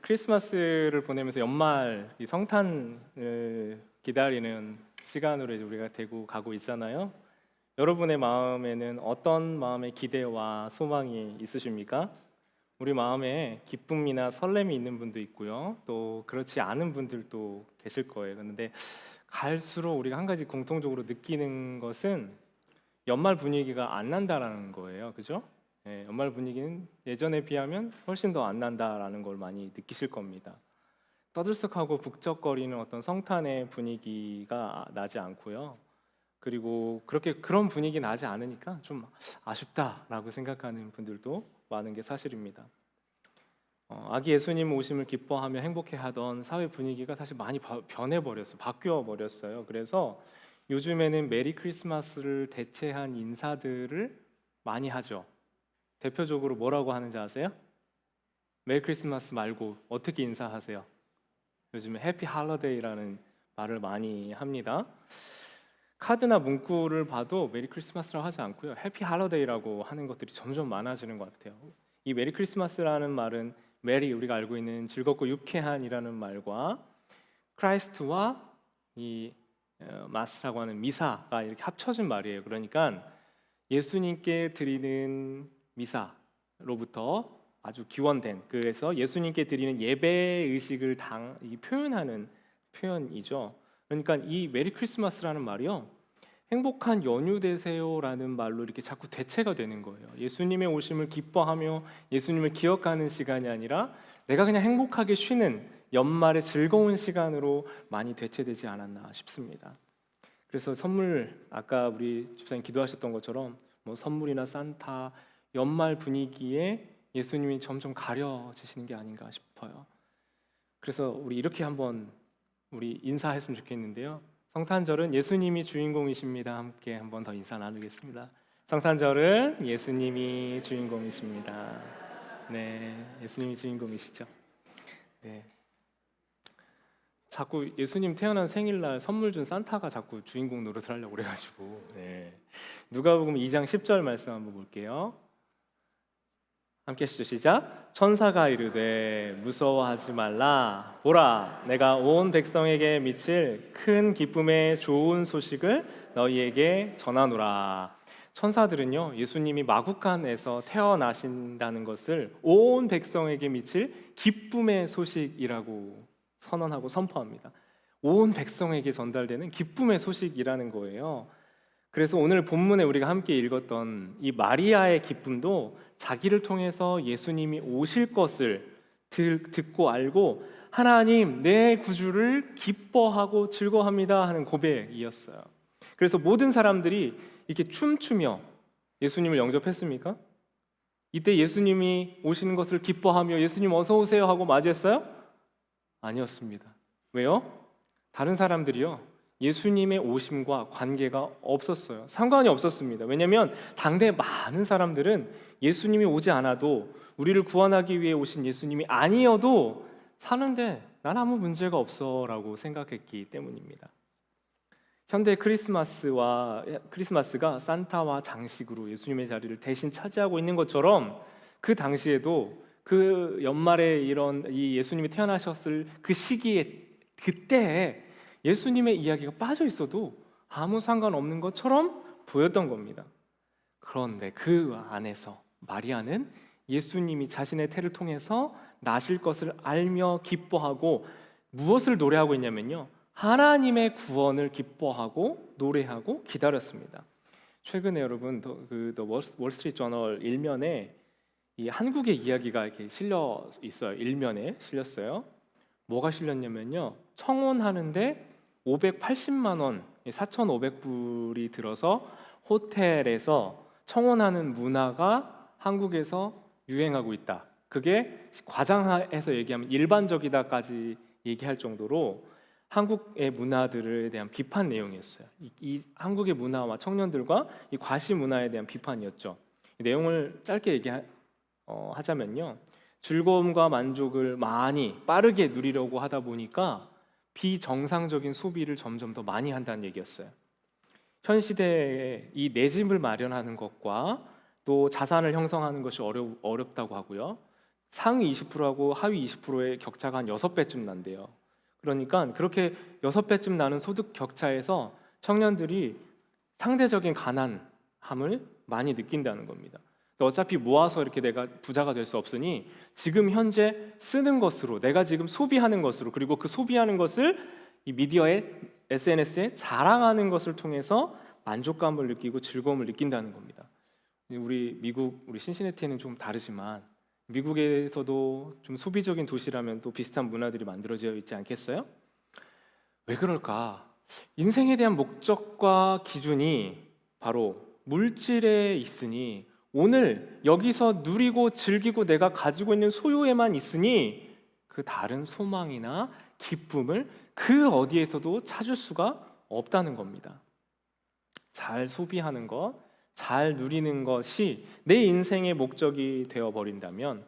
크리스마스를 보내면서 연말 이 성탄을 기다리는 시간으로 이제 우리가 되고 가고 있잖아요. 여러분의 마음에는 어떤 마음의 기대와 소망이 있으십니까? 우리 마음에 기쁨이나 설렘이 있는 분도 있고요. 또 그렇지 않은 분들도 계실 거예요. 그런데 갈수록 우리가 한 가지 공통적으로 느끼는 것은 연말 분위기가 안 난다라는 거예요. 그죠? 연말 분위기는 예전에 비하면 훨씬 더 안 난다라는 걸 많이 느끼실 겁니다. 떠들썩하고 북적거리는 어떤 성탄의 분위기가 나지 않고요. 그리고 그런 분위기 나지 않으니까 좀 아쉽다라고 생각하는 분들도 많은 게 사실입니다. 아기 예수님 오심을 기뻐하며 행복해하던 사회 분위기가 사실 많이 변해버렸어요. 바뀌어버렸어요. 그래서 요즘에는 메리 크리스마스를 대체한 인사들을 많이 하죠. 대표적으로 뭐라고 하는지 아세요? 메리 크리스마스 말고 어떻게 인사하세요? 요즘에 해피 할러데이라는 말을 많이 합니다. 카드나 문구를 봐도 메리 크리스마스라고 하지 않고요, 해피 할러데이라고 하는 것들이 점점 많아지는 것 같아요. 이 메리 크리스마스라는 말은 메리, 우리가 알고 있는 즐겁고 유쾌한이라는 말과 크라이스트와 이 마스라고 하는 미사가 이렇게 합쳐진 말이에요. 그러니까 예수님께 드리는 미사로부터 아주 기원된, 그래서 예수님께 드리는 예배 의식을 표현하는 표현이죠. 그러니까 이 메리 크리스마스라는 말이요, 행복한 연휴 되세요라는 말로 이렇게 자꾸 대체가 되는 거예요. 예수님의 오심을 기뻐하며 예수님을 기억하는 시간이 아니라 내가 그냥 행복하게 쉬는 연말의 즐거운 시간으로 많이 대체되지 않았나 싶습니다. 그래서 선물, 아까 우리 집사님 기도하셨던 것처럼 뭐 선물이나 산타, 연말 분위기에 예수님이 점점 가려지시는 게 아닌가 싶어요. 그래서 우리 이렇게 한번 우리 인사했으면 좋겠는데요. 성탄절은 예수님이 주인공이십니다. 함께 한번 더 인사 나누겠습니다. 성탄절은 예수님이 주인공이십니다. 네, 예수님이 주인공이시죠. 네. 자꾸 예수님 태어난 생일날 선물 준 산타가 자꾸 주인공 노릇을 하려고 그래가지고. 네. 누가복음 2장 10절 말씀 한번 볼게요. 함께 하시죠. 시작. 천사가 이르되 무서워하지 말라. 보라, 내가 온 백성에게 미칠 큰 기쁨의 좋은 소식을 너희에게 전하노라. 천사들은요, 예수님이 마구간에서 태어나신다는 것을 온 백성에게 미칠 기쁨의 소식이라고 선언하고 선포합니다. 온 백성에게 전달되는 기쁨의 소식이라는 거예요. 그래서 오늘 본문에 우리가 함께 읽었던 이 마리아의 기쁨도 자기를 통해서 예수님이 오실 것을 듣고 알고 하나님, 내 구주를 기뻐하고 즐거워합니다 하는 고백이었어요. 그래서 모든 사람들이 이렇게 춤추며 예수님을 영접했습니까? 이때 예수님이 오시는 것을 기뻐하며 예수님 어서 오세요 하고 맞이했어요? 아니었습니다. 왜요? 다른 사람들이요, 예수님의 오심과 관계가 없었어요. 상관이 없었습니다. 왜냐하면 당대 많은 사람들은 예수님이 오지 않아도, 우리를 구원하기 위해 오신 예수님이 아니어도 사는데 난 아무 문제가 없어 라고 생각했기 때문입니다. 현대 크리스마스가 산타와 장식으로 예수님의 자리를 대신 차지하고 있는 것처럼, 그 당시에도 그 연말에 이 예수님이 태어나셨을 그 시기에, 그때에 예수님의 이야기가 빠져 있어도 아무 상관없는 것처럼 보였던 겁니다. 그런데 그 안에서 마리아는 예수님이 자신의 태를 통해서 나실 것을 알며 기뻐하고 무엇을 노래하고 있냐면요, 하나님의 구원을 기뻐하고 노래하고 기다렸습니다. 최근에 여러분 The 월스트리트 저널 일면에 이 한국의 이야기가 이렇게 실려 있어요. 일면에 실렸어요. 뭐가 실렸냐면요, 청혼하는데 580만 원, 4,500불이 들어서 호텔에서 청혼하는 문화가 한국에서 유행하고 있다. 그게 과장해서 얘기하면 일반적이다까지 얘기할 정도로 한국의 문화들에 대한 비판 내용이었어요. 이 한국의 문화와 청년들과 이 과시 문화에 대한 비판이었죠. 이 내용을 짧게 하자면요, 즐거움과 만족을 많이 빠르게 누리려고 하다 보니까 비정상적인 소비를 점점 더 많이 한다는 얘기였어요. 현 시대에 이 내 집을 마련하는 것과 또 자산을 형성하는 것이 어렵다고 하고요, 상위 20%하고 하위 20%의 격차가 한 6배쯤 난대요. 그러니까 그렇게 6배쯤 나는 소득 격차에서 청년들이 상대적인 가난함을 많이 느낀다는 겁니다. 어차피 모아서 이렇게 내가 부자가 될 수 없으니 지금 현재 쓰는 것으로, 내가 지금 소비하는 것으로, 그리고 그 소비하는 것을 이 미디어에, SNS에 자랑하는 것을 통해서 만족감을 느끼고 즐거움을 느낀다는 겁니다. 우리 미국, 우리 신시내티는 좀 다르지만 미국에서도 좀 소비적인 도시라면 또 비슷한 문화들이 만들어져 있지 않겠어요? 왜 그럴까? 인생에 대한 목적과 기준이 바로 물질에 있으니, 오늘 여기서 누리고 즐기고 내가 가지고 있는 소유에만 있으니 그 다른 소망이나 기쁨을 그 어디에서도 찾을 수가 없다는 겁니다. 잘 소비하는 것, 잘 누리는 것이 내 인생의 목적이 되어버린다면,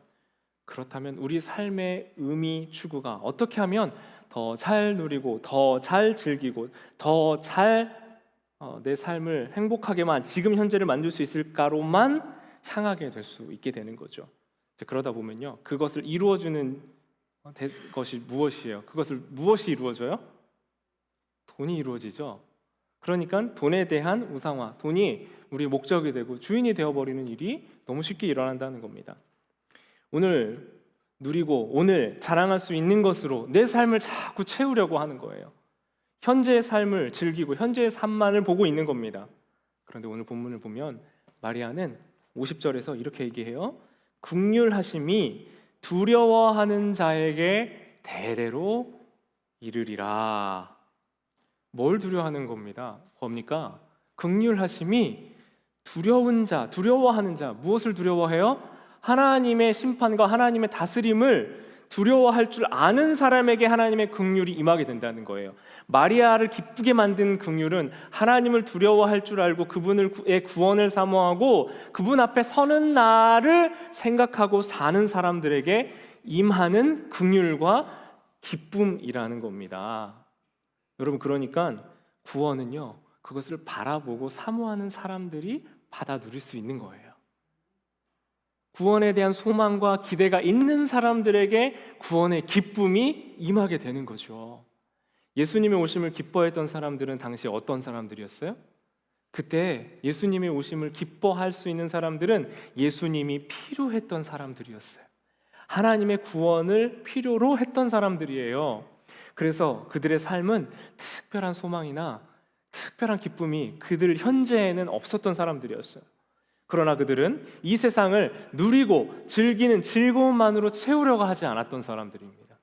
그렇다면 우리 삶의 의미 추구가 어떻게 하면 더 잘 누리고 더 잘 즐기고 더 잘 내 삶을 행복하게만, 지금 현재를 만들 수 있을까로만 향하게 될 수 있게 되는 거죠. 그러다 보면요, 그것을 이루어주는 것이 무엇이에요? 그것을 무엇이 이루어져요? 돈이 이루어지죠. 그러니까 돈에 대한 우상화, 돈이 우리의 목적이 되고 주인이 되어버리는 일이 너무 쉽게 일어난다는 겁니다. 오늘 누리고 오늘 자랑할 수 있는 것으로 내 삶을 자꾸 채우려고 하는 거예요. 현재의 삶을 즐기고 현재의 삶만을 보고 있는 겁니다. 그런데 오늘 본문을 보면 마리아는 50절에서 이렇게 얘기해요. 긍휼하심이 두려워하는 자에게 대대로 이르리라. 뭘 두려워하는 겁니다? 뭡니까? 긍휼하심이 두려운 자, 두려워하는 자, 무엇을 두려워해요? 하나님의 심판과 하나님의 다스림을 두려워할 줄 아는 사람에게 하나님의 긍휼이 임하게 된다는 거예요. 마리아를 기쁘게 만든 긍휼은 하나님을 두려워할 줄 알고 그분의 구원을 사모하고 그분 앞에 서는 날을 생각하고 사는 사람들에게 임하는 긍휼과 기쁨이라는 겁니다. 여러분, 그러니까 구원은요, 그것을 바라보고 사모하는 사람들이 받아 누릴 수 있는 거예요. 구원에 대한 소망과 기대가 있는 사람들에게 구원의 기쁨이 임하게 되는 거죠. 예수님의 오심을 기뻐했던 사람들은 당시 어떤 사람들이었어요? 그때 예수님의 오심을 기뻐할 수 있는 사람들은 예수님이 필요했던 사람들이었어요. 하나님의 구원을 필요로 했던 사람들이에요. 그래서 그들의 삶은 특별한 소망이나 특별한 기쁨이 그들 현재에는 없었던 사람들이었어요. 그러나 그들은 이 세상을 누리고 즐기는 즐거움만으로 채우려고 하지 않았던 사람들입니다.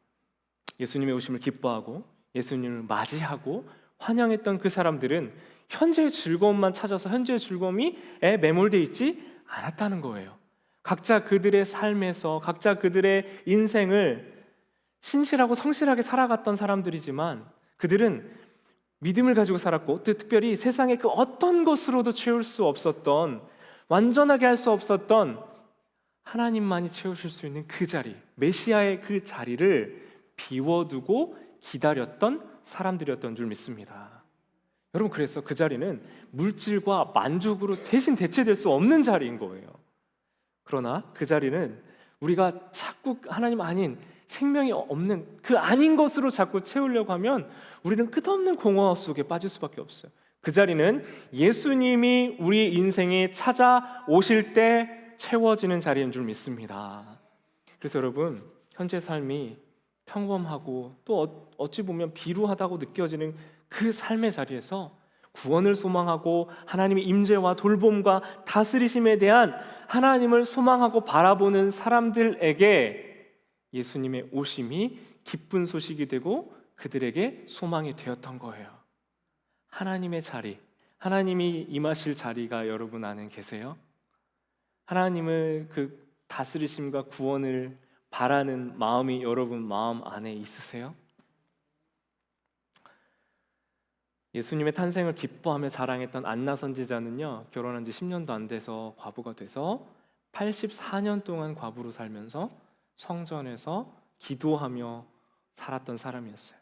예수님의 오심을 기뻐하고 예수님을 맞이하고 환영했던 그 사람들은 현재의 즐거움만 찾아서 현재의 즐거움에 매몰되어 있지 않았다는 거예요. 각자 그들의 삶에서 각자 그들의 인생을 신실하고 성실하게 살아갔던 사람들이지만 그들은 믿음을 가지고 살았고 특별히 세상의 그 어떤 것으로도 채울 수 없었던, 완전하게 할 수 없었던 하나님만이 채우실 수 있는 그 자리, 메시아의 그 자리를 비워두고 기다렸던 사람들이었던 줄 믿습니다. 여러분, 그래서 그 자리는 물질과 만족으로 대신 대체될 수 없는 자리인 거예요. 그러나 그 자리는 우리가 자꾸 하나님 아닌, 생명이 없는 그 아닌 것으로 자꾸 채우려고 하면 우리는 끝없는 공허 속에 빠질 수밖에 없어요. 그 자리는 예수님이 우리 인생에 찾아오실 때 채워지는 자리인 줄 믿습니다. 그래서 여러분, 현재 삶이 평범하고 또 어찌 보면 비루하다고 느껴지는 그 삶의 자리에서 구원을 소망하고 하나님의 임재와 돌봄과 다스리심에 대한 하나님을 소망하고 바라보는 사람들에게 예수님의 오심이 기쁜 소식이 되고 그들에게 소망이 되었던 거예요. 하나님의 자리, 하나님이 임하실 자리가 여러분 안에 계세요? 하나님을 그 다스리심과 구원을 바라는 마음이 여러분 마음 안에 있으세요? 예수님의 탄생을 기뻐하며 자랑했던 안나 선지자는요, 결혼한 지 10년도 안 돼서 과부가 돼서 84년 동안 과부로 살면서 성전에서 기도하며 살았던 사람이었어요.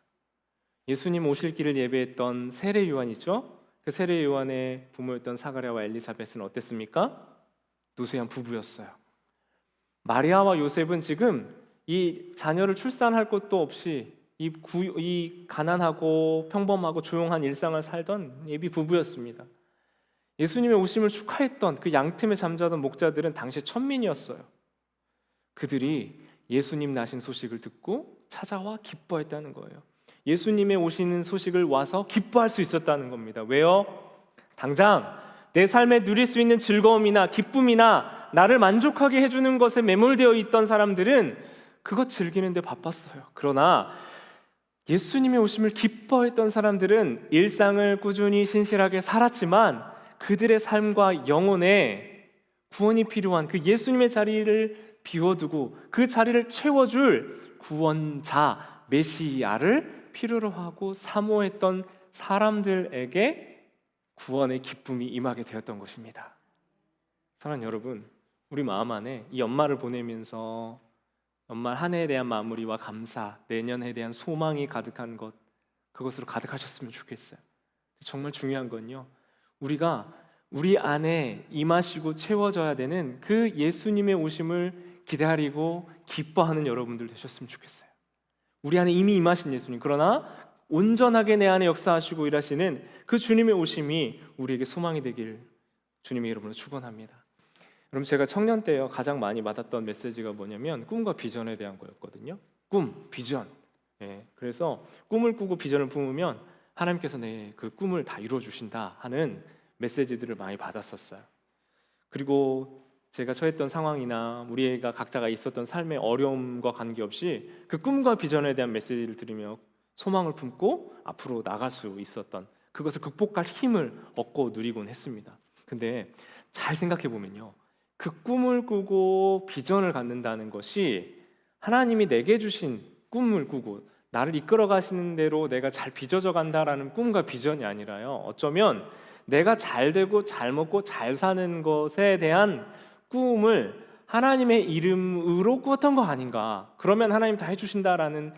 예수님 오실 길을 예배했던 세례 요한이죠. 그 세례 요한의 부모였던 사가랴와 엘리사벳은 어땠습니까? 노쇠한 부부였어요. 마리아와 요셉은 지금 이 자녀를 출산할 것도 없이 이 가난하고 평범하고 조용한 일상을 살던 예비 부부였습니다. 예수님의 오심을 축하했던 그 양틈에 잠자던 목자들은 당시 천민이었어요. 그들이 예수님 나신 소식을 듣고 찾아와 기뻐했다는 거예요. 예수님의 오시는 소식을 와서 기뻐할 수 있었다는 겁니다. 왜요? 당장 내 삶에 누릴 수 있는 즐거움이나 기쁨이나 나를 만족하게 해주는 것에 매몰되어 있던 사람들은 그것 즐기는데 바빴어요. 그러나 예수님의 오심을 기뻐했던 사람들은 일상을 꾸준히 신실하게 살았지만 그들의 삶과 영혼에 구원이 필요한 그 예수님의 자리를 비워두고 그 자리를 채워줄 구원자 메시아를 필요로 하고 사모했던 사람들에게 구원의 기쁨이 임하게 되었던 것입니다. 사랑하는 여러분, 우리 마음 안에 이 연말을 보내면서 연말 한 해에 대한 마무리와 감사, 내년에 대한 소망이 가득한 것, 그것으로 가득하셨으면 좋겠어요. 정말 중요한 건요, 우리가 우리 안에 임하시고 채워져야 되는 그 예수님의 오심을 기다리고 기뻐하는 여러분들 되셨으면 좋겠어요. 우리 안에 이미 임하신 예수님, 그러나 온전하게 내 안에 역사하시고 일하시는 그 주님의 오심이 우리에게 소망이 되길 주님의 이름으로 축원합니다. 여러분, 제가 청년 때요 가장 많이 받았던 메시지가 뭐냐면 꿈과 비전에 대한 거였거든요. 꿈, 비전. 그래서 꿈을 꾸고 비전을 품으면 하나님께서 내 그 꿈을 다 이루어 주신다 하는 메시지들을 많이 받았었어요. 그리고 제가 처했던 상황이나 우리가 각자가 있었던 삶의 어려움과 관계없이 그 꿈과 비전에 대한 메시지를 들으며 소망을 품고 앞으로 나갈 수 있었던, 그것을 극복할 힘을 얻고 누리곤 했습니다. 근데 잘 생각해 보면요, 그 꿈을 꾸고 비전을 갖는다는 것이 하나님이 내게 주신 꿈을 꾸고 나를 이끌어 가시는 대로 내가 잘 빚어져 간다라는 꿈과 비전이 아니라요, 어쩌면 내가 잘 되고 잘 먹고 잘 사는 것에 대한 꿈을 하나님의 이름으로 꾸었던 거 아닌가, 그러면 하나님 다 해주신다라는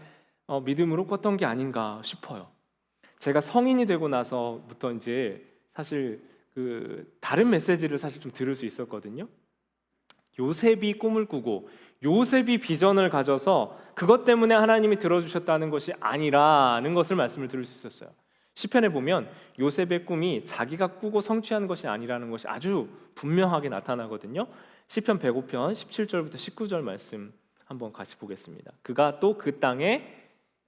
믿음으로 꿨던 게 아닌가 싶어요. 제가 성인이 되고 나서부터 이제 사실 그 다른 메시지를 사실 좀 들을 수 있었거든요. 요셉이 꿈을 꾸고 요셉이 비전을 가져서 그것 때문에 하나님이 들어주셨다는 것이 아니라는 것을 말씀을 들을 수 있었어요. 시편에 보면 요셉의 꿈이 자기가 꾸고 성취한 것이 아니라는 것이 아주 분명하게 나타나거든요. 시편 105편 17절부터 19절 말씀 한번 같이 보겠습니다. 그가 또 그 땅에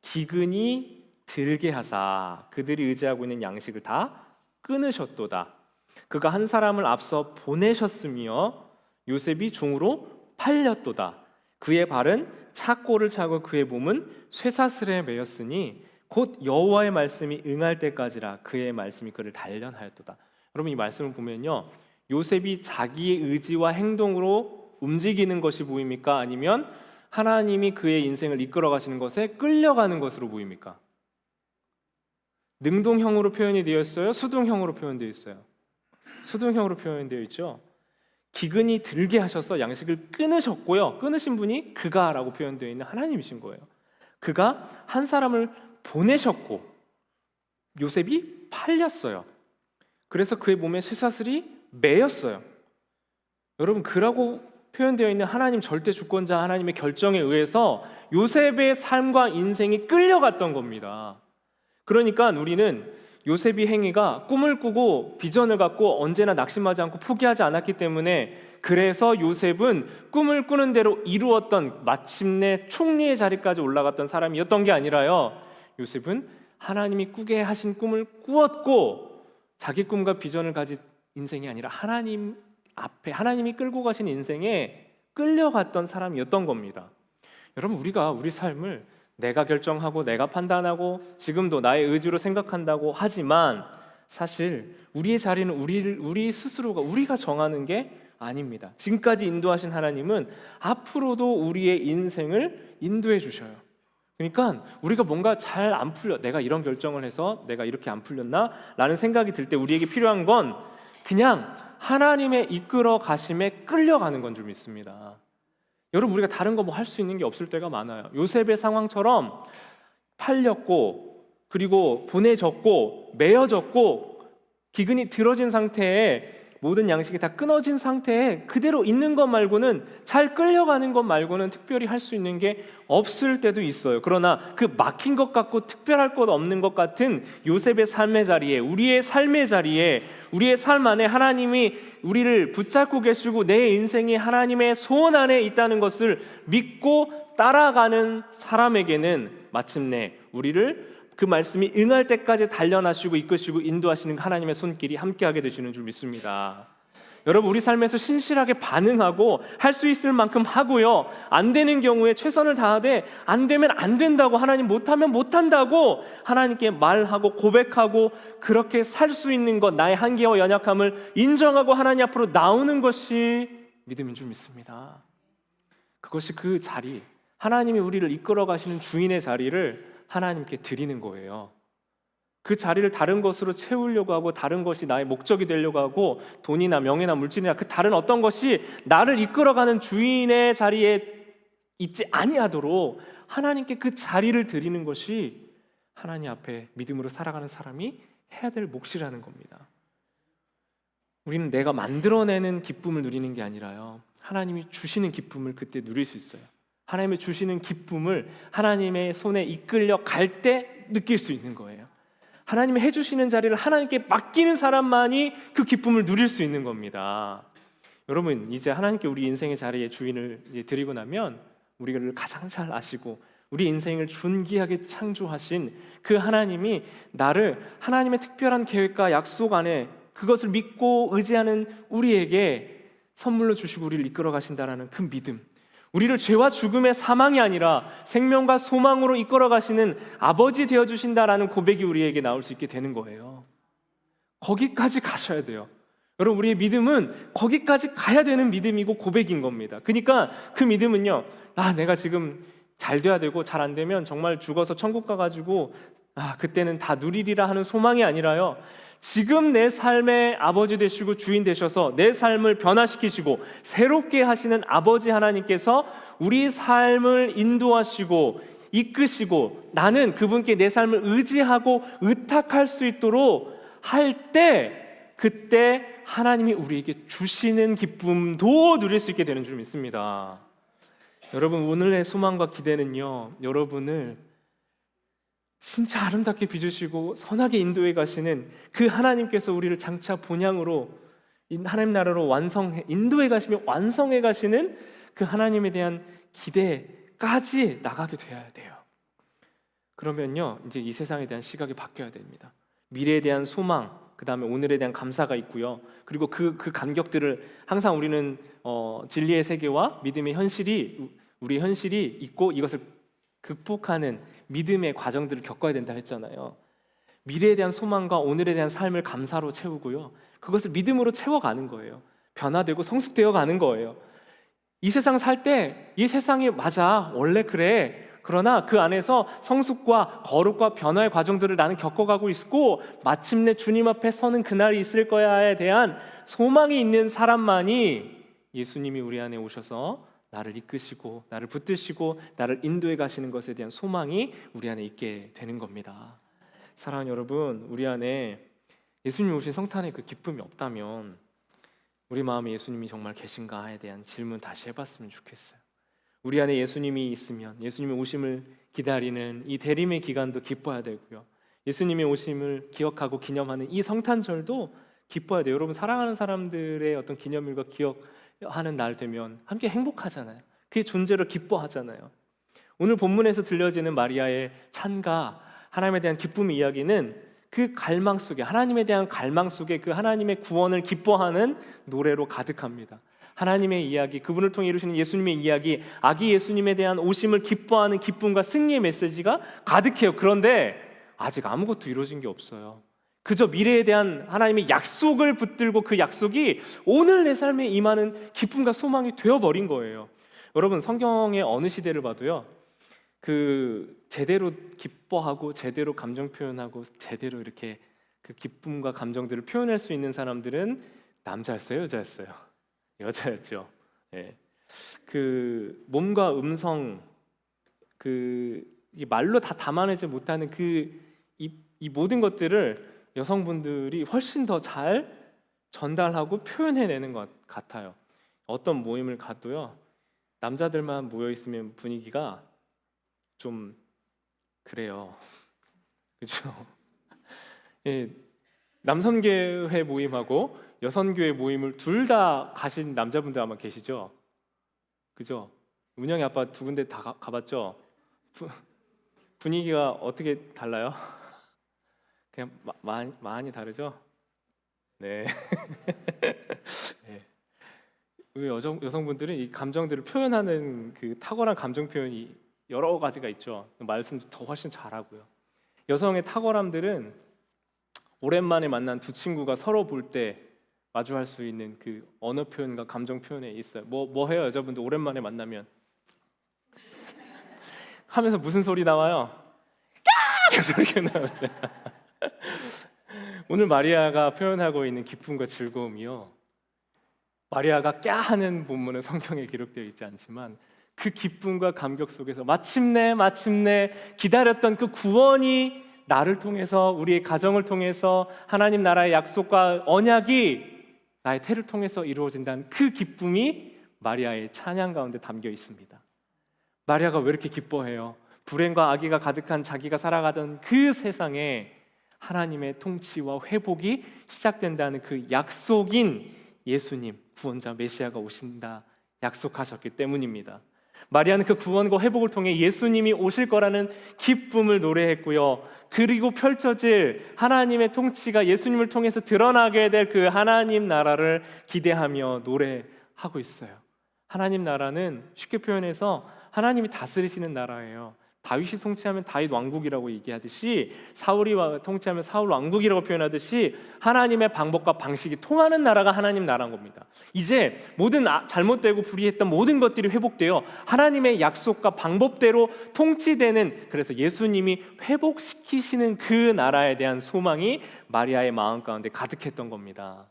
기근이 들게 하사 그들이 의지하고 있는 양식을 다 끊으셨도다. 그가 한 사람을 앞서 보내셨으며 요셉이 종으로 팔렸도다. 그의 발은 착고를 차고 그의 몸은 쇠사슬에 매였으니 곧 여호와의 말씀이 응할 때까지라 그의 말씀이 그를 단련하였도다. 여러분, 이 말씀을 보면요, 요셉이 자기의 의지와 행동으로 움직이는 것이 보입니까? 아니면 하나님이 그의 인생을 이끌어 가시는 것에 끌려가는 것으로 보입니까? 능동형으로 표현이 되어 있어요? 수동형으로 표현되어 있어요? 수동형으로 표현되어 있죠. 기근이 들게 하셔서 양식을 끊으셨고요, 끊으신 분이 그가라고 표현되어 있는 하나님이신 거예요. 그가 한 사람을 보내셨고 요셉이 팔렸어요. 그래서 그의 몸에 쇠사슬이 매였어요. 여러분, 그라고 표현되어 있는 하나님 절대 주권자 하나님의 결정에 의해서 요셉의 삶과 인생이 끌려갔던 겁니다. 그러니까 우리는 요셉의 행위가 꿈을 꾸고 비전을 갖고 언제나 낙심하지 않고 포기하지 않았기 때문에, 그래서 요셉은 꿈을 꾸는 대로 이루었던 마침내 총리의 자리까지 올라갔던 사람이었던 게 아니라요, 요셉은 하나님이 꾸게 하신 꿈을 꾸었고 자기 꿈과 비전을 가진 인생이 아니라 하나님 앞에 하나님이 끌고 가신 인생에 끌려갔던 사람이었던 겁니다. 여러분, 우리가 우리 삶을 내가 결정하고 내가 판단하고 지금도 나의 의지로 생각한다고 하지만 사실 우리의 자리는 우리 스스로가 우리가 정하는 게 아닙니다. 지금까지 인도하신 하나님은 앞으로도 우리의 인생을 인도해 주셔요. 그러니까 우리가 뭔가 잘 안 풀려, 내가 이런 결정을 해서 내가 이렇게 안 풀렸나? 라는 생각이 들 때 우리에게 필요한 건 그냥 하나님의 이끌어 가심에 끌려가는 건 줄 믿습니다. 여러분, 우리가 다른 거 뭐 할 수 있는 게 없을 때가 많아요. 요셉의 상황처럼 팔렸고 그리고 보내졌고 매여졌고 기근이 들어진 상태에 모든 양식이 다 끊어진 상태에 그대로 있는 것 말고는, 잘 끌려가는 것 말고는 특별히 할 수 있는 게 없을 때도 있어요. 그러나 그 막힌 것 같고 특별할 것 없는 것 같은 요셉의 삶의 자리에, 우리의 삶의 자리에, 우리의 삶 안에 하나님이 우리를 붙잡고 계시고 내 인생이 하나님의 소원 안에 있다는 것을 믿고 따라가는 사람에게는 마침내 우리를 그 말씀이 응할 때까지 단련하시고 이끄시고 인도하시는 하나님의 손길이 함께하게 되시는 줄 믿습니다. 여러분, 우리 삶에서 신실하게 반응하고 할 수 있을 만큼 하고요, 안 되는 경우에 최선을 다하되 안 되면 안 된다고, 하나님 못하면 못한다고 하나님께 말하고 고백하고, 그렇게 살 수 있는 것, 나의 한계와 연약함을 인정하고 하나님 앞으로 나오는 것이 믿음인 줄 믿습니다. 그것이 그 자리, 하나님이 우리를 이끌어 가시는 주인의 자리를 하나님께 드리는 거예요. 그 자리를 다른 것으로 채우려고 하고, 다른 것이 나의 목적이 되려고 하고, 돈이나 명예나 물질이나 그 다른 어떤 것이 나를 이끌어가는 주인의 자리에 있지 아니하도록 하나님께 그 자리를 드리는 것이 하나님 앞에 믿음으로 살아가는 사람이 해야 될 몫이라는 겁니다. 우리는 내가 만들어내는 기쁨을 누리는 게 아니라요, 하나님이 주시는 기쁨을 그때 누릴 수 있어요. 하나님의 주시는 기쁨을 하나님의 손에 이끌려 갈 때 느낄 수 있는 거예요. 하나님이 해주시는 자리를 하나님께 맡기는 사람만이 그 기쁨을 누릴 수 있는 겁니다. 여러분, 이제 하나님께 우리 인생의 자리에 주인을 드리고 나면 우리를 가장 잘 아시고 우리 인생을 존귀하게 창조하신 그 하나님이 나를 하나님의 특별한 계획과 약속 안에, 그것을 믿고 의지하는 우리에게 선물로 주시고 우리를 이끌어 가신다라는 그 믿음, 우리를 죄와 죽음의 사망이 아니라 생명과 소망으로 이끌어 가시는 아버지 되어주신다라는 고백이 우리에게 나올 수 있게 되는 거예요. 거기까지 가셔야 돼요. 여러분, 우리의 믿음은 거기까지 가야 되는 믿음이고 고백인 겁니다. 그러니까 그 믿음은요, 내가 지금 잘 돼야 되고 잘 안 되면 정말 죽어서 천국 가가지고 그때는 다 누리리라 하는 소망이 아니라요, 지금 내 삶의 아버지 되시고 주인 되셔서 내 삶을 변화시키시고 새롭게 하시는 아버지 하나님께서 우리 삶을 인도하시고 이끄시고, 나는 그분께 내 삶을 의지하고 의탁할 수 있도록 할 때, 그때 하나님이 우리에게 주시는 기쁨도 누릴 수 있게 되는 줄 믿습니다. 여러분, 오늘의 소망과 기대는요, 여러분을 진짜 아름답게 빚으시고 선하게 인도해 가시는 그 하나님께서 우리를 장차 본향으로, 하나님 나라로 인도해 가시며 완성해 가시는 그 하나님에 대한 기대까지 나가게 되어야 돼요. 그러면요, 이제 이 세상에 대한 시각이 바뀌어야 됩니다. 미래에 대한 소망, 그 다음에 오늘에 대한 감사가 있고요, 그리고 그 간격들을 항상 우리는 진리의 세계와 믿음의 현실이, 우리의 현실이 있고 이것을 극복하는 믿음의 과정들을 겪어야 된다 했잖아요. 미래에 대한 소망과 오늘에 대한 삶을 감사로 채우고요, 그것을 믿음으로 채워가는 거예요. 변화되고 성숙되어 가는 거예요. 이 세상 살 때 이 세상이 맞아, 원래 그래, 그러나 그 안에서 성숙과 거룩과 변화의 과정들을 나는 겪어가고 있고 마침내 주님 앞에 서는 그날이 있을 거야에 대한 소망이 있는 사람만이 예수님이 우리 안에 오셔서 나를 이끄시고 나를 붙드시고 나를 인도해 가시는 것에 대한 소망이 우리 안에 있게 되는 겁니다. 사랑하는 여러분, 우리 안에 예수님이 오신 성탄의 그 기쁨이 없다면 우리 마음에 예수님이 정말 계신가에 대한 질문 다시 해봤으면 좋겠어요. 우리 안에 예수님이 있으면 예수님의 오심을 기다리는 이 대림의 기간도 기뻐야 되고요, 예수님의 오심을 기억하고 기념하는 이 성탄절도 기뻐야 돼요. 여러분, 사랑하는 사람들의 어떤 기념일과 기억하는 날 되면 함께 행복하잖아요. 그의 존재를 기뻐하잖아요. 오늘 본문에서 들려지는 마리아의 찬가, 하나님에 대한 기쁨의 이야기는 그 갈망 속에, 하나님에 대한 갈망 속에 그 하나님의 구원을 기뻐하는 노래로 가득합니다. 하나님의 이야기, 그분을 통해 이루시는 예수님의 이야기, 아기 예수님에 대한 오심을 기뻐하는 기쁨과 승리의 메시지가 가득해요. 그런데 아직 아무것도 이루어진 게 없어요. 그저 미래에 대한 하나님의 약속을 붙들고 그 약속이 오늘 내 삶에 임하는 기쁨과 소망이 되어버린 거예요. 여러분, 성경의 어느 시대를 봐도요, 그 제대로 기뻐하고 제대로 감정 표현하고 제대로 이렇게 그 기쁨과 감정들을 표현할 수 있는 사람들은 남자였어요, 여자였어요? 여자였죠. 예. 그 몸과 음성, 이 말로 다 담아내지 못하는 이 모든 것들을 여성분들이 훨씬 더 잘 전달하고 표현해내는 것 같아요. 어떤 모임을 가도요, 남자들만 모여 있으면 분위기가 좀 그래요. 그렇죠? 예, 남선교회 모임하고 여선교회 모임을 둘 다 가신 남자분들 아마 계시죠? 그죠? 은영이 아빠 두 군데 다 가봤죠? 분위기가 어떻게 달라요? 그냥 많이 다르죠? 네. 네. 우리 여성분들은 이 감정들을 표현하는 그 탁월한 감정 표현이 여러 가지가 있죠. 말씀도 더 훨씬 잘하고요. 여성의 탁월함들은 오랜만에 만난 두 친구가 서로 볼 때 마주할 수 있는 그 언어 표현과 감정 표현에 있어요. 뭐 해요, 여자분들 오랜만에 만나면? 하면서 무슨 소리 나와요? 까! 소리가 나오죠. 오늘 마리아가 표현하고 있는 기쁨과 즐거움이요, 마리아가 까 하는 본문은 성경에 기록되어 있지 않지만 그 기쁨과 감격 속에서 마침내 기다렸던 그 구원이 나를 통해서, 우리의 가정을 통해서 하나님 나라의 약속과 언약이 나의 태를 통해서 이루어진다는 그 기쁨이 마리아의 찬양 가운데 담겨 있습니다. 마리아가 왜 이렇게 기뻐해요? 불행과 악의가 가득한 자기가 살아가던 그 세상에 하나님의 통치와 회복이 시작된다는 그 약속인 예수님, 구원자 메시아가 오신다 약속하셨기 때문입니다. 마리아는 그 구원과 회복을 통해 예수님이 오실 거라는 기쁨을 노래했고요, 그리고 펼쳐질 하나님의 통치가 예수님을 통해서 드러나게 될 그 하나님 나라를 기대하며 노래하고 있어요. 하나님 나라는 쉽게 표현해서 하나님이 다스리시는 나라예요. 다윗이 통치하면 다윗 왕국이라고 얘기하듯이, 사울이 통치하면 사울 왕국이라고 표현하듯이 하나님의 방법과 방식이 통하는 나라가 하나님 나라인 겁니다. 이제 모든 잘못되고 불의했던 모든 것들이 회복되어 하나님의 약속과 방법대로 통치되는, 그래서 예수님이 회복시키시는 그 나라에 대한 소망이 마리아의 마음 가운데 가득했던 겁니다.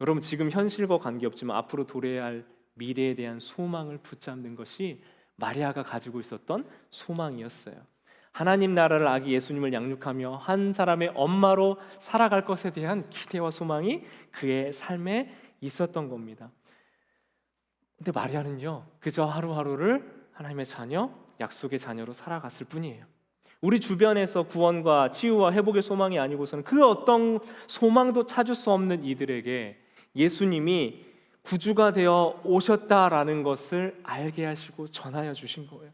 여러분, 지금 현실과 관계없지만 앞으로 도래해야 할 미래에 대한 소망을 붙잡는 것이 마리아가 가지고 있었던 소망이었어요. 하나님 나라를 아기 예수님을 양육하며 한 사람의 엄마로 살아갈 것에 대한 기대와 소망이 그의 삶에 있었던 겁니다. 근데 마리아는요, 그저 하루하루를 하나님의 자녀, 약속의 자녀로 살아갔을 뿐이에요. 우리 주변에서 구원과 치유와 회복의 소망이 아니고서는 그 어떤 소망도 찾을 수 없는 이들에게 예수님이 구주가 되어 오셨다라는 것을 알게 하시고 전하여 주신 거예요.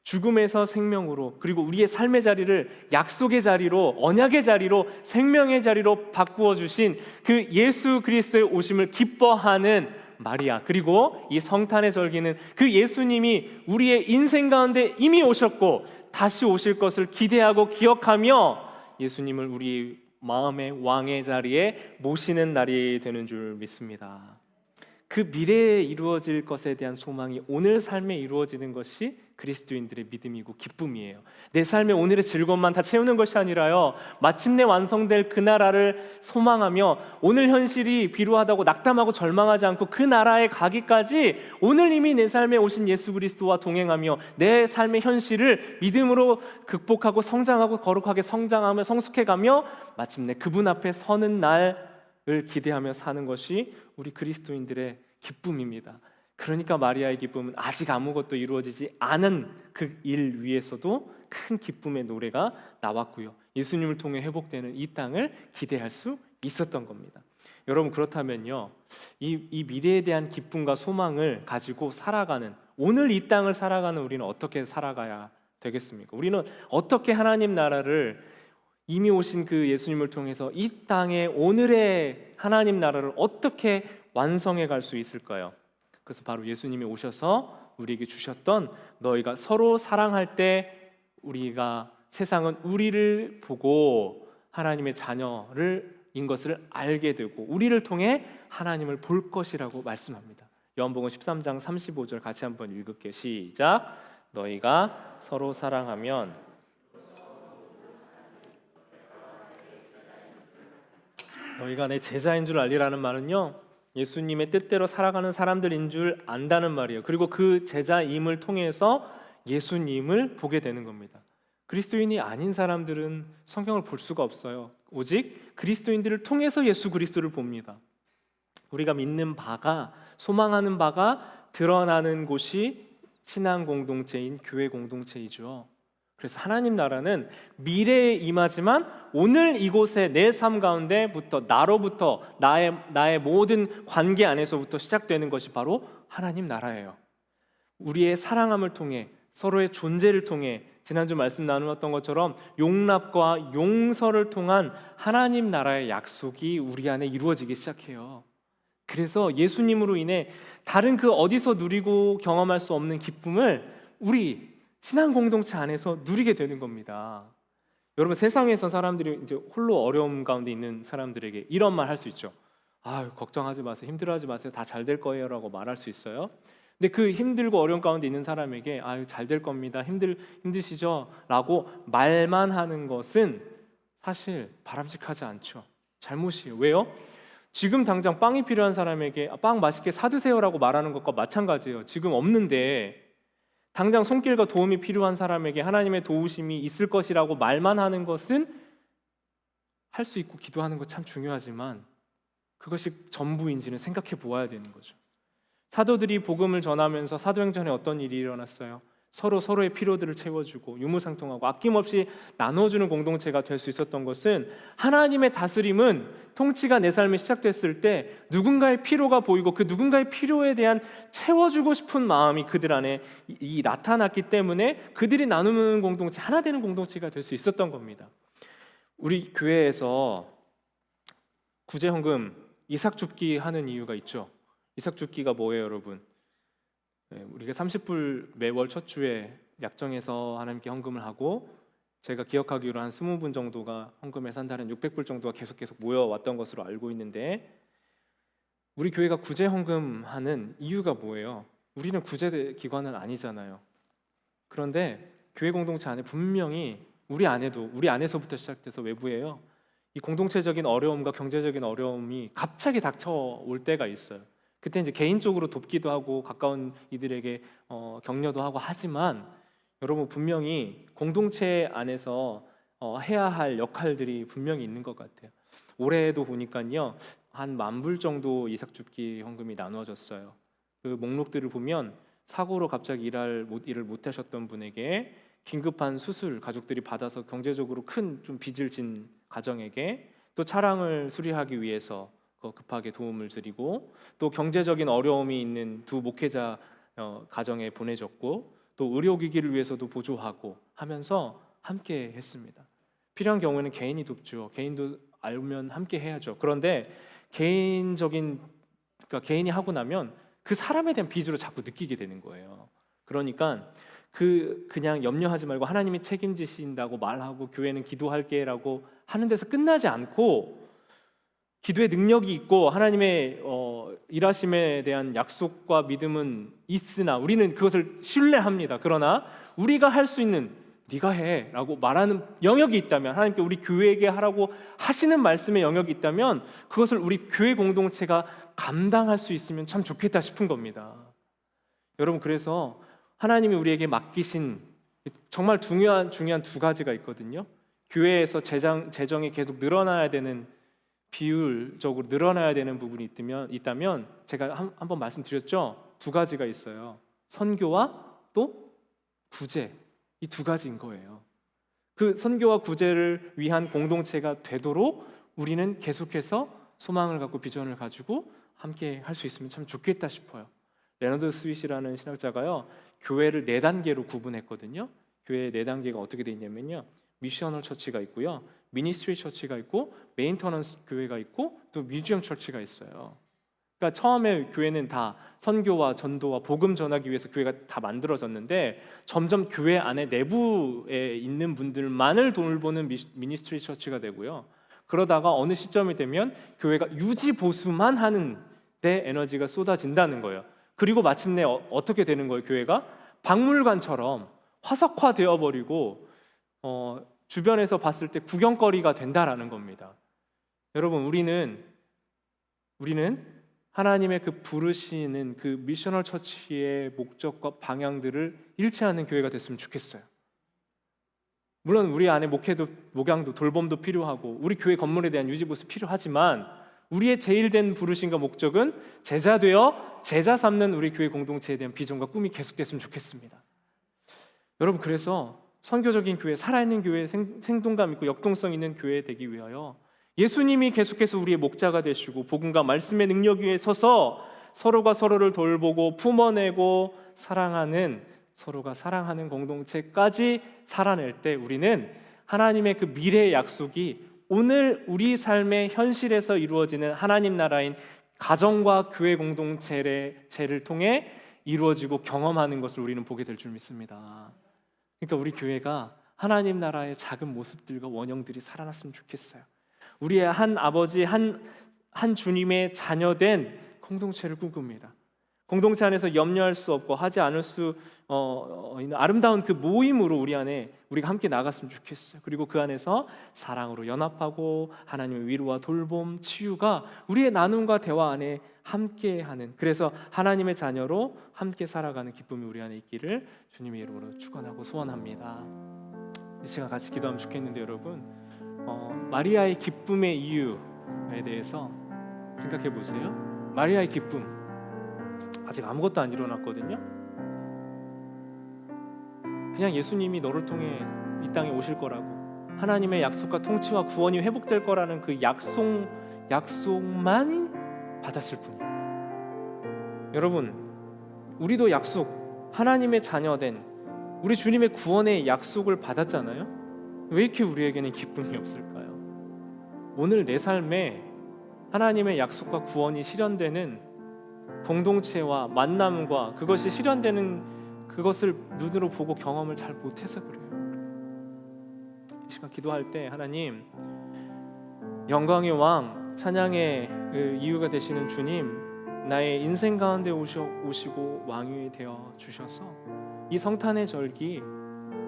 죽음에서 생명으로, 그리고 우리의 삶의 자리를 약속의 자리로, 언약의 자리로, 생명의 자리로 바꾸어 주신 그 예수 그리스도의 오심을 기뻐하는 마리아, 그리고 이 성탄의 절기는 그 예수님이 우리의 인생 가운데 이미 오셨고 다시 오실 것을 기대하고 기억하며 예수님을 우리 마음의 왕의 자리에 모시는 날이 되는 줄 믿습니다. 그 미래에 이루어질 것에 대한 소망이 오늘 삶에 이루어지는 것이 그리스도인들의 믿음이고 기쁨이에요. 내 삶의 오늘의 즐거움만 다 채우는 것이 아니라요, 마침내 완성될 그 나라를 소망하며 오늘 현실이 비루하다고 낙담하고 절망하지 않고 그 나라에 가기까지 오늘 이미 내 삶에 오신 예수 그리스도와 동행하며 내 삶의 현실을 믿음으로 극복하고 성장하고 거룩하게 성장하며 성숙해가며 마침내 그분 앞에 서는 날을 기대하며 사는 것이 우리 그리스도인들의 기쁨입니다. 그러니까 마리아의 기쁨은 아직 아무것도 이루어지지 않은 그 일 위에서도 큰 기쁨의 노래가 나왔고요, 예수님을 통해 회복되는 이 땅을 기대할 수 있었던 겁니다. 여러분, 그렇다면요, 이 미래에 대한 기쁨과 소망을 가지고 살아가는, 오늘 이 땅을 살아가는 우리는 어떻게 살아가야 되겠습니까? 우리는 어떻게 하나님 나라를, 이미 오신 그 예수님을 통해서 이 땅에 오늘의 하나님 나라를 어떻게 완성해 갈 수 있을까요? 그래서 바로 예수님이 오셔서 우리에게 주셨던, 너희가 서로 사랑할 때 우리가, 세상은 우리를 보고 하나님의 자녀인 것을 알게 되고 우리를 통해 하나님을 볼 것이라고 말씀합니다. 요한복음 13장 35절 같이 한번 읽을게요. 시작. 너희가 서로 사랑하면 너희가 내 제자인 줄 알리라는 말은요, 예수님의 뜻대로 살아가는 사람들인 줄 안다는 말이에요. 그리고 그 제자임을 통해서 예수님을 보게 되는 겁니다. 그리스도인이 아닌 사람들은 성경을 볼 수가 없어요. 오직 그리스도인들을 통해서 예수 그리스도를 봅니다. 우리가 믿는 바가, 소망하는 바가 드러나는 곳이 신앙 공동체인 교회 공동체이죠. 그래서 하나님 나라는 미래에 임하지만 오늘 이곳에 내 삶 가운데부터, 나로부터, 나의 모든 관계 안에서부터 시작되는 것이 바로 하나님 나라예요. 우리의 사랑함을 통해, 서로의 존재를 통해, 지난주 말씀 나누었던 것처럼 용납과 용서를 통한 하나님 나라의 약속이 우리 안에 이루어지기 시작해요. 그래서 예수님으로 인해 다른 그 어디서 누리고 경험할 수 없는 기쁨을 우리 신앙 공동체 안에서 누리게 되는 겁니다. 여러분, 세상에서 사람들이 이제 홀로 어려움 가운데 있는 사람들에게 이런 말 할 수 있죠. 걱정하지 마세요, 힘들어하지 마세요, 다 잘 될 거예요라고 말할 수 있어요. 근데 그 힘들고 어려운 가운데 있는 사람에게 잘 될 겁니다, 힘드시죠? 라고 말만 하는 것은 사실 바람직하지 않죠. 잘못이에요. 왜요? 지금 당장 빵이 필요한 사람에게 빵 맛있게 사드세요라고 말하는 것과 마찬가지예요. 지금 없는데 당장 손길과 도움이 필요한 사람에게 하나님의 도우심이 있을 것이라고 말만 하는 것은 할 수 있고 기도하는 것 참 중요하지만 그것이 전부인지는 생각해 보아야 되는 거죠. 사도들이 복음을 전하면서 사도행전에 어떤 일이 일어났어요? 서로의 필요들을 채워주고 유무상통하고 아낌없이 나눠주는 공동체가 될 수 있었던 것은, 하나님의 다스림은 통치가 내 삶에 시작됐을 때 누군가의 필요가 보이고 그 누군가의 필요에 대한 채워주고 싶은 마음이 그들 안에 나타났기 때문에 그들이 나누는 공동체, 하나 되는 공동체가 될 수 있었던 겁니다. 우리 교회에서 구제헌금 이삭줍기 하는 이유가 있죠. 이삭줍기가 뭐예요, 여러분? 우리가 30불 매월 첫 주에 약정해서 하나님께 헌금을 하고, 제가 기억하기로 한 20분 정도가 헌금해서 한 달에 600불 정도가 계속 모여왔던 것으로 알고 있는데, 우리 교회가 구제 헌금하는 이유가 뭐예요? 우리는 구제 기관은 아니잖아요. 그런데 교회 공동체 안에 분명히 우리 안에서부터 시작돼서 외부에요, 이 공동체적인 어려움과 경제적인 어려움이 갑자기 닥쳐올 때가 있어요. 그때 이제 개인적으로 돕기도 하고 가까운 이들에게 격려도 하고 하지만, 여러분 분명히 공동체 안에서 해야 할 역할들이 분명히 있는 것 같아요. 올해도 보니까요, 한 10,000불 정도 이삭줍기 헌금이 나누어졌어요. 그 목록들을 보면 사고로 갑자기 일을 못 하셨던 분에게, 긴급한 수술 가족들이 받아서 경제적으로 큰 좀 빚을 진 가정에게, 또 차량을 수리하기 위해서 급하게 도움을 드리고, 또 경제적인 어려움이 있는 두 목회자 가정에 보내줬고, 또 의료기기를 위해서도 보조하고 하면서 함께 했습니다. 필요한 경우에는 개인이 돕죠. 개인도 알면 함께 해야죠. 그런데 개인이 하고 나면 그 사람에 대한 빚으로 자꾸 느끼게 되는 거예요. 그러니까 그냥 염려하지 말고 하나님이 책임지신다고 말하고 교회는 기도할게라고 하는 데서 끝나지 않고, 기도의 능력이 있고 하나님의 일하심에 대한 약속과 믿음은 있으나 우리는 그것을 신뢰합니다. 그러나 우리가 할 수 있는, 네가 해라고 말하는 영역이 있다면, 하나님께 우리 교회에게 하라고 하시는 말씀의 영역이 있다면 그것을 우리 교회 공동체가 감당할 수 있으면 참 좋겠다 싶은 겁니다. 여러분, 그래서 하나님이 우리에게 맡기신 정말 중요한 두 가지가 있거든요. 교회에서 재정이 계속 늘어나야 되는, 비율적으로 늘어나야 되는 부분이 있다면 제가 한번 말씀드렸죠. 두 가지가 있어요. 선교와 또 구제, 이 두 가지인 거예요. 그 선교와 구제를 위한 공동체가 되도록 우리는 계속해서 소망을 갖고 비전을 가지고 함께 할 수 있으면 참 좋겠다 싶어요. 레너드 스윗이라는 신학자가요, 교회를 4단계로 구분했거든요. 교회의 4단계가 어떻게 되어 있냐면요, 미셔널 처치가 있고요, 미니스트리 처치가 있고, 메인터넌스 교회가 있고, 또 뮤지엄 처치가 있어요. 그러니까 처음에 교회는 다 선교와 전도와 복음 전하기 위해서 교회가 다 만들어졌는데, 점점 교회 안에 내부에 있는 분들만을 돌보는 미니스트리 처치가 되고요, 그러다가 어느 시점이 되면 교회가 유지 보수만 하는 데 에너지가 쏟아진다는 거예요. 그리고 마침내 어떻게 되는 거예요? 교회가 박물관처럼 화석화되어 버리고 주변에서 봤을 때 구경거리가 된다라는 겁니다. 여러분, 우리는 하나님의 그 부르시는 그 미셔널 처치의 목적과 방향들을 잃지 않는 교회가 됐으면 좋겠어요. 물론 우리 안에 목양도 돌봄도 필요하고 우리 교회 건물에 대한 유지보수 필요하지만, 우리의 제일된 부르심과 목적은 제자 되어 제자 삼는 우리 교회 공동체에 대한 비전과 꿈이 계속됐으면 좋겠습니다. 여러분, 그래서 선교적인 교회, 살아있는 교회, 생동감 있고 역동성 있는 교회 되기 위하여 예수님이 계속해서 우리의 목자가 되시고 복음과 말씀의 능력 위에 서서 서로가 서로를 돌보고 품어내고 사랑하는, 서로가 사랑하는 공동체까지 살아낼 때 우리는 하나님의 그 미래의 약속이 오늘 우리 삶의 현실에서 이루어지는 하나님 나라인 가정과 교회 공동체를 통해 이루어지고 경험하는 것을 우리는 보게 될 줄 믿습니다. 그러니까 우리 교회가 하나님 나라의 작은 모습들과 원형들이 살아났으면 좋겠어요. 우리의 한 아버지, 한 주님의 자녀된 공동체를 꿈꿉니다. 공동체 안에서 염려할 수 없고 하지 않을 수 있는 아름다운 그 모임으로 우리가 함께 나갔으면 좋겠어요. 그리고 그 안에서 사랑으로 연합하고 하나님의 위로와 돌봄, 치유가 우리의 나눔과 대화 안에 함께하는, 그래서 하나님의 자녀로 함께 살아가는 기쁨이 우리 안에 있기를 주님의 이름으로 축원하고 소원합니다. 이 시간 같이 기도하면 좋겠는데 여러분, 마리아의 기쁨의 이유에 대해서 생각해 보세요. 마리아의 기쁨, 아직 아무것도 안 일어났거든요. 그냥 예수님이 너를 통해 이 땅에 오실 거라고, 하나님의 약속과 통치와 구원이 회복될 거라는 그 약속만 받았을 뿐이에요. 여러분, 우리도 약속, 하나님의 자녀된 우리 주님의 구원의 약속을 받았잖아요. 왜 이렇게 우리에게는 기쁨이 없을까요? 오늘 내 삶에 하나님의 약속과 구원이 실현되는 공동체와 만남과 그것이 실현되는 그것을 눈으로 보고 경험을 잘 못해서 그래요. 이 시간 기도할 때 하나님, 영광의 왕, 찬양의 그 이유가 되시는 주님, 나의 인생 가운데 오시고 왕이 되어 주셔서 이 성탄의 절기,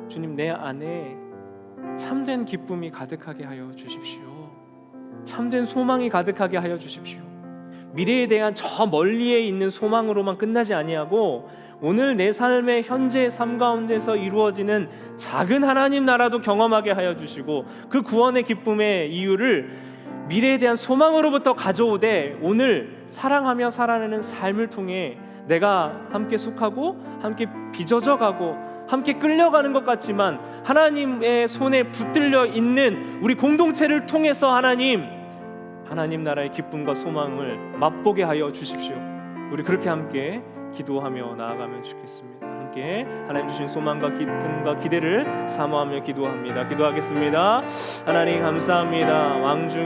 주님 내 안에 참된 기쁨이 가득하게 하여 주십시오. 참된 소망이 가득하게 하여 주십시오. 미래에 대한 저 멀리에 있는 소망으로만 끝나지 아니하고 오늘 내 삶의 현재의 삶 가운데서 이루어지는 작은 하나님 나라도 경험하게 하여 주시고, 그 구원의 기쁨의 이유를 미래에 대한 소망으로부터 가져오되 오늘 사랑하며 살아내는 삶을 통해 내가 함께 속하고 함께 빚어져가고 함께 끌려가는 것 같지만 하나님의 손에 붙들려 있는 우리 공동체를 통해서 하나님 나라의 기쁨과 소망을 맛보게 하여 주십시오. 우리 그렇게 함께 기도하며 나아가면 좋겠습니다. 함께 하나님 주신 소망과 기쁨과 기대를 사모하며 기도하겠습니다. 하나님 감사합니다. 왕중